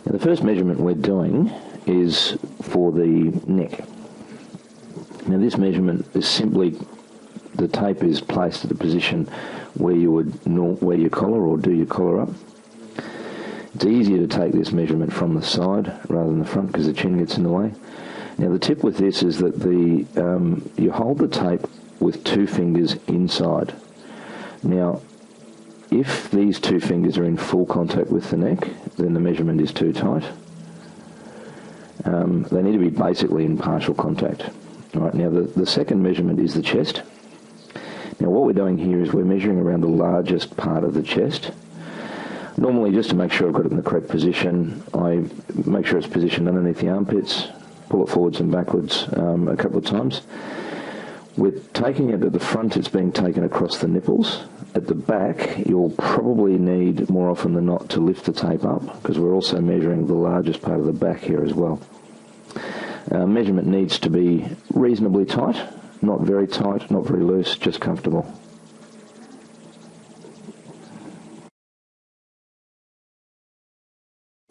Now the first measurement we're doing is for the neck. Now this measurement is simply, the tape is placed at a position where you would wear your collar or do your collar up. It's easier to take this measurement from the side rather than the front because the chin gets in the way. Now the tip with this is that you hold the tape with 2 fingers inside. Now if these 2 fingers are in full contact with the neck, then the measurement is too tight. They need to be basically in partial contact. All right, now the second measurement is the chest. Now what we're doing here is we're measuring around the largest part of the chest. Normally, just to make sure I've got it in the correct position, I make sure it's positioned underneath the armpits, pull it forwards and backwards a couple of times. We're taking it at the front, it's being taken across the nipples. At the back, you'll probably need, more often than not, to lift the tape up, because we're also measuring the largest part of the back here as well. Measurement needs to be reasonably tight, not very tight, not very loose, just comfortable.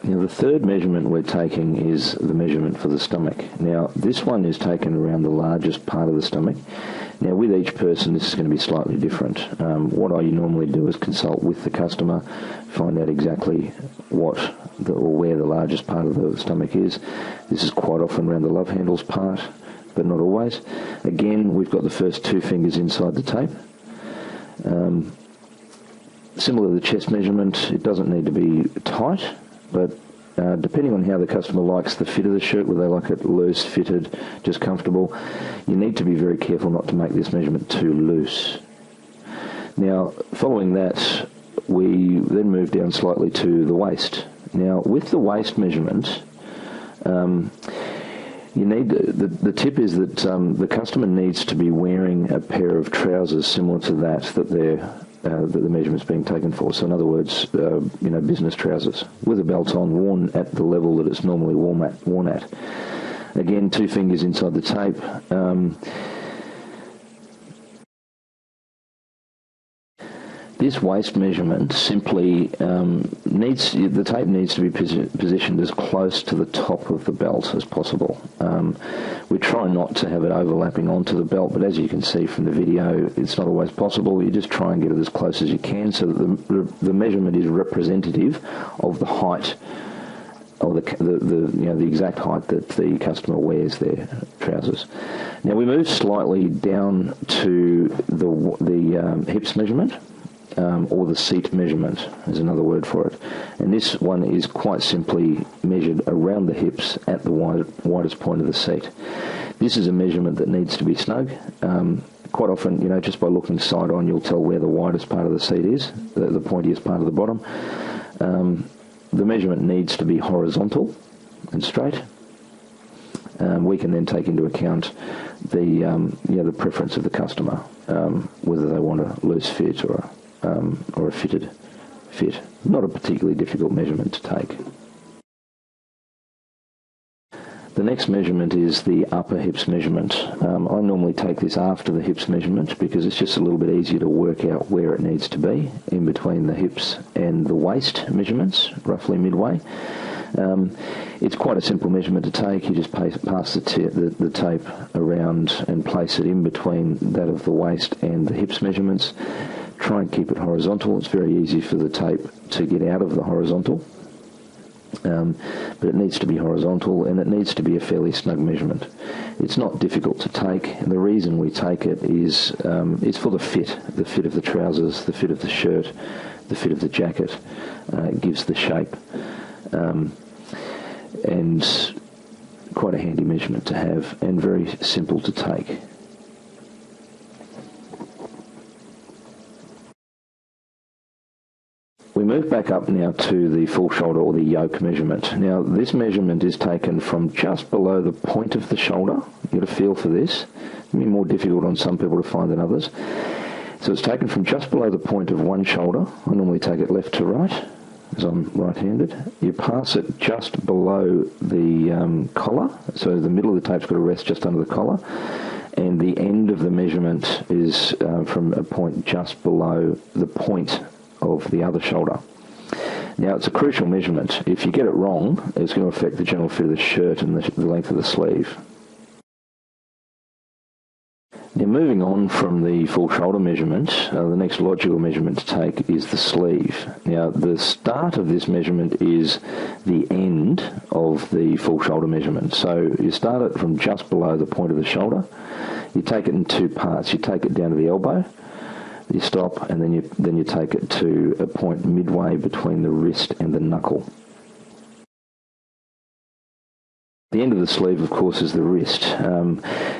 Now the third measurement we're taking is the measurement for the stomach. Now this one is taken around the largest part of the stomach. Now with each person this is going to be slightly different. What I normally do is consult with the customer, find out exactly what or where the largest part of the stomach is. This is quite often around the love handles part, but not always. Again, we've got the first 2 fingers inside the tape. Similar to the chest measurement, it doesn't need to be tight, but depending on how the customer likes the fit of the shirt, whether they like it loose, fitted, just comfortable, you need to be very careful not to make this measurement too loose. Now, following that, we then move down slightly to the waist. Now, with the waist measurement, you need the tip is that the customer needs to be wearing a pair of trousers similar to that the measurement's being taken for. So in other words, business trousers with a belt on, worn at the level that it's normally worn at. Again, 2 fingers inside the tape. This waist measurement simply the tape needs to be positioned as close to the top of the belt as possible. We try not to have it overlapping onto the belt, but as you can see from the video, it's not always possible. You just try and get it as close as you can so that the measurement is representative of the height, or the exact height that the customer wears their trousers. Now we move slightly down to the hips measurement. Or the seat measurement is another word for it. And this one is quite simply measured around the hips at the widest point of the seat. This is a measurement that needs to be snug. Quite often, just by looking side on, you'll tell where the widest part of the seat is, the pointiest part of the bottom. The measurement needs to be horizontal and straight. We can then take into account the preference of the customer, whether they want a loose fit or a fitted fit. Not a particularly difficult measurement to take. The next measurement is the upper hips measurement. I normally take this after the hips measurement because it's just a little bit easier to work out where it needs to be in between the hips and the waist measurements, roughly midway. It's quite a simple measurement to take. You just pass the tape around and place it in between that of the waist and the hips measurements. Try and keep it horizontal. It's very easy for the tape to get out of the horizontal, but it needs to be horizontal and it needs to be a fairly snug measurement. It's not difficult to take, and the reason we take it is it's for the fit of the trousers, the fit of the shirt, the fit of the jacket. It gives the shape. And quite a handy measurement to have and very simple to take. We move back up now to the full shoulder or the yoke measurement. Now this measurement is taken from just below the point of the shoulder. You get a feel for this. It's more difficult on some people to find than others. So it's taken from just below the point of one shoulder. I normally take it left to right, as I'm right-handed. You pass it just below the collar, so the middle of the tape's got to rest just under the collar, and the end of the measurement is from a point just below the point of the other shoulder. Now, it's a crucial measurement. If you get it wrong, it's going to affect the general fit of the shirt and the length of the sleeve. Now, moving on from the full shoulder measurement, the next logical measurement to take is the sleeve. Now, the start of this measurement is the end of the full shoulder measurement. So you start it from just below the point of the shoulder. You take it in two parts. You take it down to the elbow, you stop, and then you take it to a point midway between the wrist and the knuckle. The end of the sleeve, of course, is the wrist.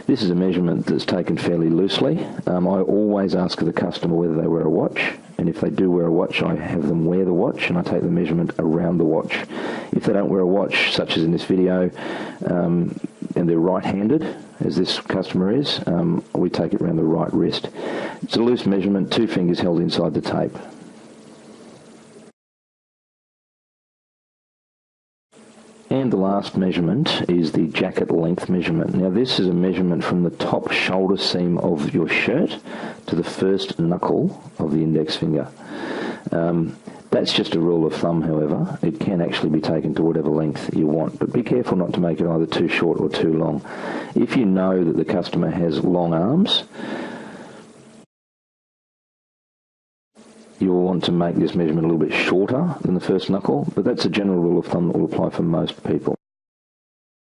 This is a measurement that's taken fairly loosely. I always ask the customer whether they wear a watch, and if they do wear a watch, I have them wear the watch, and I take the measurement around the watch. If they don't wear a watch, such as in this video, and they're right-handed, as this customer is, we take it around the right wrist. It's a loose measurement, 2 fingers held inside the tape. And the last measurement is the jacket length measurement. Now, this is a measurement from the top shoulder seam of your shirt to the first knuckle of the index finger. That's just a rule of thumb, however. It can actually be taken to whatever length you want, but be careful not to make it either too short or too long. If you know that the customer has long arms, you'll want to make this measurement a little bit shorter than the first knuckle, but that's a general rule of thumb that will apply for most people.